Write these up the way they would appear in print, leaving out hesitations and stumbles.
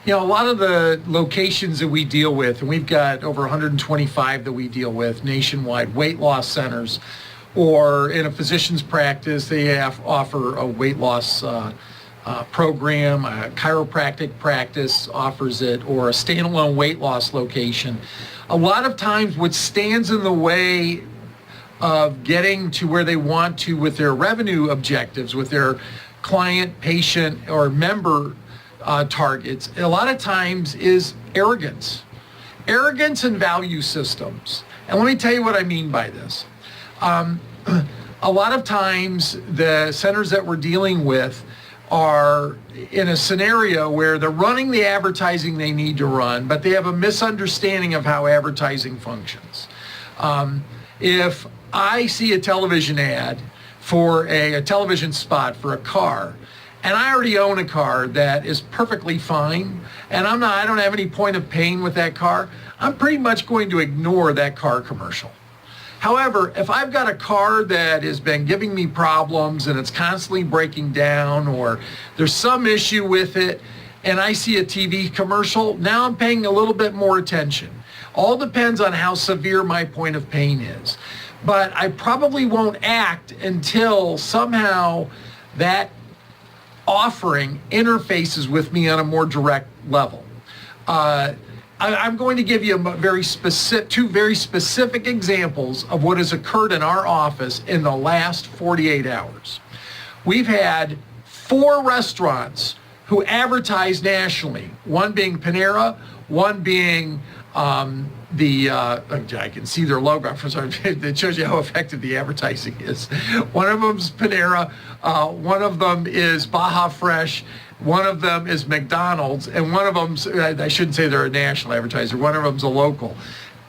A lot of the locations that we deal with, and we've got over 125 that we deal with nationwide, weight loss centers, or in a physician's practice, they offer a weight loss program, a chiropractic practice offers it, or a standalone weight loss location. A lot of times what stands in the way of getting to where they want to with their revenue objectives, with their client, patient, or member targets, a lot of times is arrogance. Arrogance and value systems. And let me tell you what I mean by this. A lot of times the centers that we're dealing with are in a scenario where they're running the advertising they need to run, but they have a misunderstanding of how advertising functions. If I see a television ad for a television spot for a car, and I already own a car that is perfectly fine, and I don't have any point of pain with that car, I'm pretty much going to ignore that car commercial. However, if I've got a car that has been giving me problems and it's constantly breaking down, or there's some issue with it, and I see a TV commercial, now I'm paying a little bit more attention. All depends on how severe my point of pain is. But I probably won't act until somehow that offering interfaces with me on a more direct level. I'm going to give you two very specific examples of what has occurred in our office in the last 48 hours. We've had 4 restaurants who advertise nationally, one being Panera, one being I can see their logo. It shows you how effective the advertising is. One of them's Panera, one of them is Baja Fresh, one of them is McDonald's, and one of them's, I shouldn't say they're a national advertiser, one of them's a local.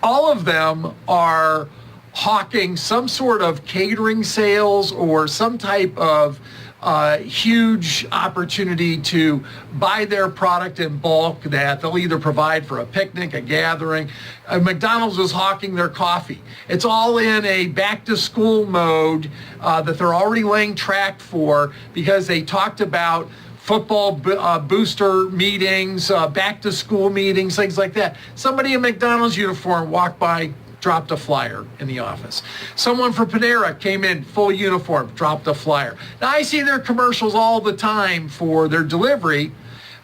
All of them are hawking some sort of catering sales or some type of huge opportunity to buy their product in bulk that they'll either provide for a picnic, a gathering. McDonald's is hawking their coffee. It's all in a back-to-school mode that they're already laying track for, because they talked about football booster meetings, back-to-school meetings, things like that. Somebody in McDonald's uniform walked by, dropped a flyer in the office. Someone from Panera came in full uniform, dropped a flyer. Now I see their commercials all the time for their delivery,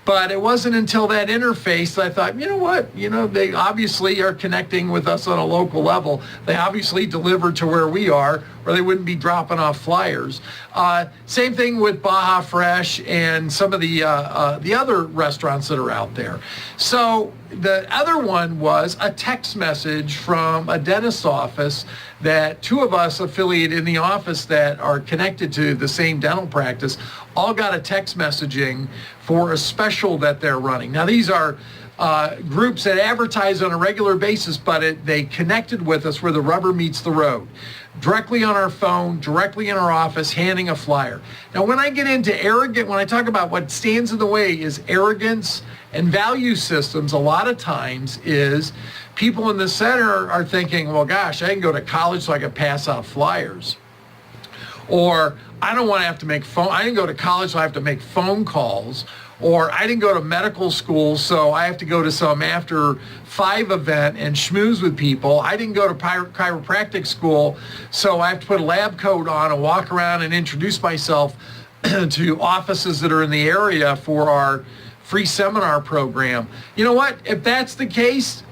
but it wasn't until that interface that I thought, you know what, they obviously are connecting with us on a local level. They obviously deliver to where we are, or they wouldn't be dropping off flyers. Same thing with Baja Fresh and some of the other restaurants that are out there. So the other one was a text message from a dentist's office that 2 of us affiliated in the office that are connected to the same dental practice all got a text messaging for a special that they're running. Now these are groups that advertise on a regular basis, but they connected with us where the rubber meets the road. Directly on our phone, directly in our office, handing a flyer. Now when I get into when I talk about what stands in the way is arrogance and value systems, a lot of times is people in the center are thinking, well gosh, I can go to college so I can pass out flyers. Or I don't want to have to I didn't go to college so I have to make phone calls. Or I didn't go to medical school, so I have to go to some after 5 event and schmooze with people. I didn't go to chiropractic school, so I have to put a lab coat on and walk around and introduce myself to offices that are in the area for our free seminar program. You know what? If that's the case,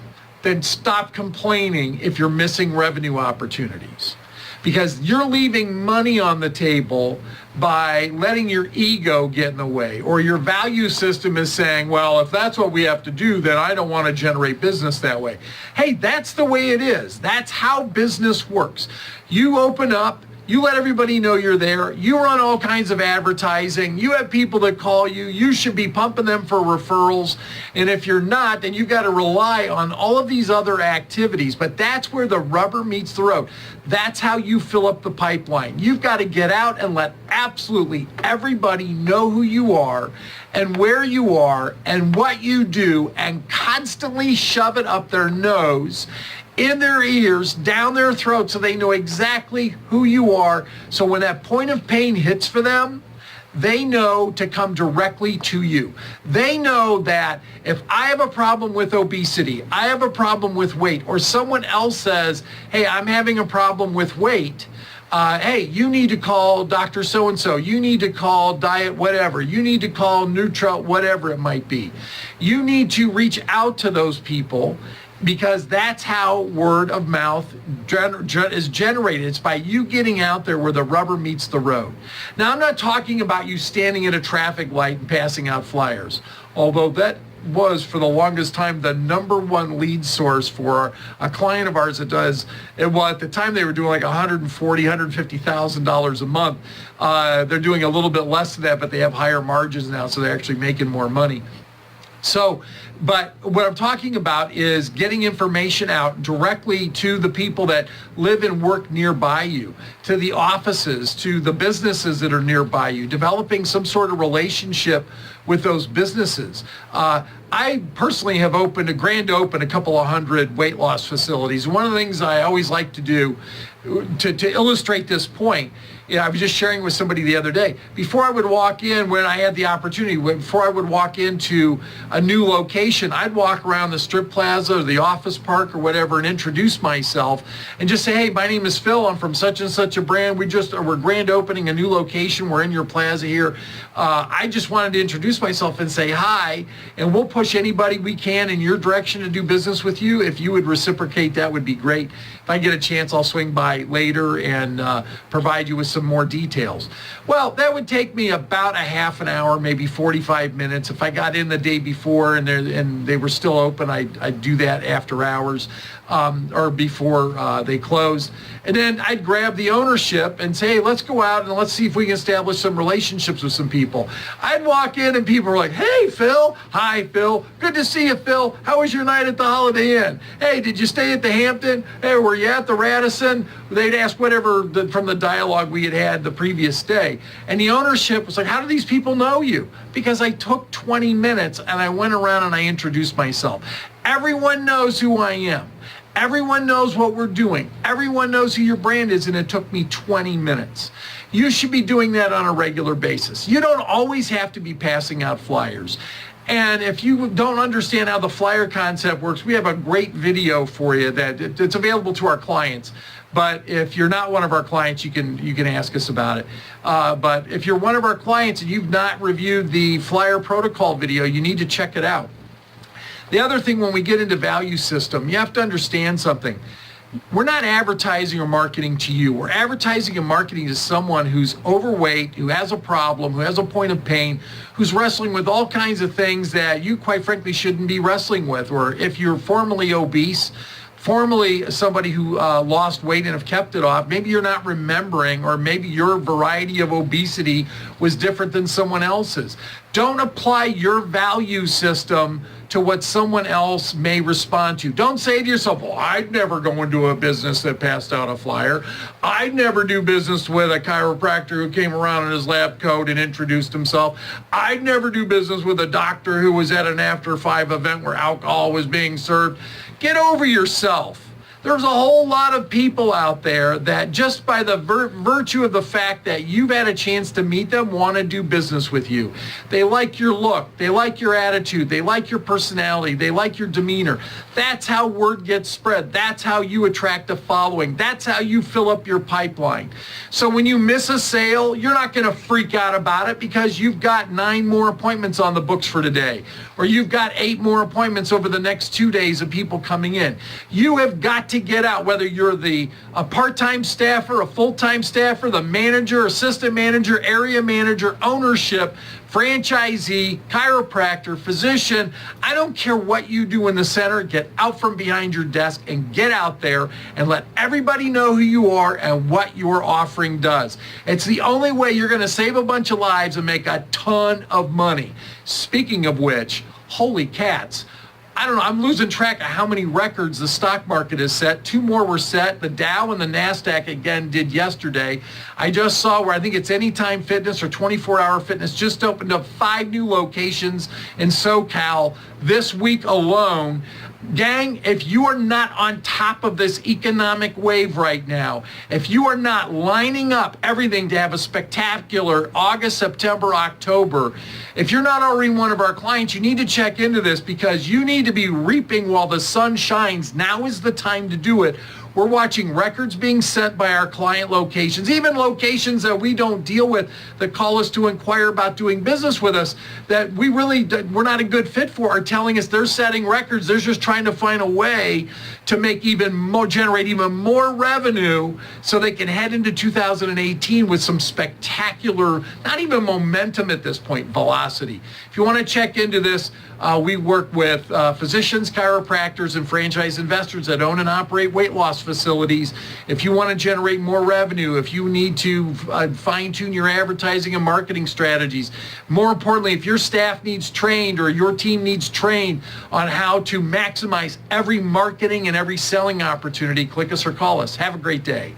then stop complaining if you're missing revenue opportunities. Because you're leaving money on the table by letting your ego get in the way, or your value system is saying, well, if that's what we have to do, then I don't want to generate business that way. Hey, that's the way it is. That's how business works. You open up, you let everybody know you're there. You run all kinds of advertising. You have people that call you. You should be pumping them for referrals. And if you're not, then you've got to rely on all of these other activities. But that's where the rubber meets the road. That's how you fill up the pipeline. You've got to get out and let absolutely everybody know who you are and where you are and what you do, and constantly shove it up their nose, in their ears, down their throat, so they know exactly who you are. So when that point of pain hits for them, they know to come directly to you. They know that if I have a problem with obesity, I have a problem with weight, or someone else says, hey, I'm having a problem with weight, hey, you need to call Dr. So-and-so, you need to call Diet whatever, you need to call Nutra, whatever it might be. You need to reach out to those people, because that's how word of mouth is generated. It's by you getting out there where the rubber meets the road. Now, I'm not talking about you standing at a traffic light and passing out flyers, although that was for the longest time the number one lead source for a client of ours that does it. Well, at the time they were doing like $140,000, $150,000 a month. They're doing a little bit less than that, but they have higher margins now, so they're actually making more money. So, but what I'm talking about is getting information out directly to the people that live and work nearby you, to the offices, to the businesses that are nearby you, developing some sort of relationship with those businesses. I personally have opened a couple of hundred weight loss facilities. One of the things I always like to do to illustrate this point, I was just sharing with somebody the other day, before I would walk in, when I had the opportunity, before I would walk into a new location, I'd walk around the strip plaza or the office park or whatever and introduce myself and just say, hey, my name is Phil, I'm from such and such a brand, we're grand opening a new location, we're in your plaza here. I just wanted to introduce myself and say hi, and we'll push anybody we can in your direction to do business with you. If you would reciprocate, that would be great. If I get a chance, I'll swing by later and provide you with some more details. Well, that would take me about a half an hour, maybe 45 minutes. If I got in the day before and they were still open, I'd do that after hours or before they closed. And then I'd grab the ownership and say, hey, let's go out and let's see if we can establish some relationships with some people. I'd walk in and people were like, hey, Phil. Hi, Phil. Good to see you, Phil. How was your night at the Holiday Inn? Hey, did you stay at the Hampton? Hey, were you at the Radisson? They'd ask whatever from the dialogue we had the previous day. And the ownership was like, how do these people know you? Because I took 20 minutes and I went around and I introduced myself. Everyone knows who I am. Everyone knows what we're doing. Everyone knows who your brand is, and it took me 20 minutes. You should be doing that on a regular basis. You don't always have to be passing out flyers. And if you don't understand how the flyer concept works, we have a great video for you that it's available to our clients. But if you're not one of our clients, you can ask us about it. But if you're one of our clients and you've not reviewed the flyer protocol video, you need to check it out. The other thing, when we get into value system, you have to understand something. We're not advertising or marketing to you. We're advertising and marketing to someone who's overweight, who has a problem, who has a point of pain, who's wrestling with all kinds of things that you, quite frankly, shouldn't be wrestling with. Or if you're formerly obese, formerly somebody who lost weight and have kept it off, maybe you're not remembering, or maybe your variety of obesity was different than someone else's. Don't apply your value system to what someone else may respond to. Don't say to yourself, well, I'd never go into a business that passed out a flyer. I'd never do business with a chiropractor who came around in his lab coat and introduced himself. I'd never do business with a doctor who was at an after 5 event where alcohol was being served. Get over yourself. There's a whole lot of people out there that just by the virtue of the fact that you've had a chance to meet them want to do business with you. They like your look. They like your attitude. They like your personality. They like your demeanor. That's how word gets spread. That's how you attract a following. That's how you fill up your pipeline. So when you miss a sale, you're not going to freak out about it because you've got 9 more appointments on the books for today, or you've got 8 more appointments over the next 2 days of people coming in. You have got to get out, whether you're a part-time staffer, a full-time staffer, the manager, assistant manager, area manager, ownership, franchisee, chiropractor, physician. I don't care what you do in the center. Get out from behind your desk and get out there and let everybody know who you are and what your offering does. It's the only way you're going to save a bunch of lives and make a ton of money. Speaking of which, holy cats, I don't know, I'm losing track of how many records the stock market has set. 2 more were set. The Dow and the NASDAQ again did yesterday. I just saw where I think it's Anytime Fitness or 24-Hour Fitness just opened up 5 new locations in SoCal this week alone. Gang, if you are not on top of this economic wave right now, if you are not lining up everything to have a spectacular August, September, October, if you're not already one of our clients, you need to check into this because you need to be reaping while the sun shines. Now is the time to do it. We're watching records being set by our client locations, even locations that we don't deal with that call us to inquire about doing business with us that we're not a good fit for are telling us they're setting records. They're just trying to find a way to make generate even more revenue so they can head into 2018 with some spectacular, not even momentum at this point, velocity. If you want to check into this, we work with physicians, chiropractors, and franchise investors that own and operate weight loss facilities. If you want to generate more revenue, if you need to fine-tune your advertising and marketing strategies, more importantly, if your staff needs trained or your team needs trained on how to maximize every marketing and every selling opportunity, click us or call us. Have a great day.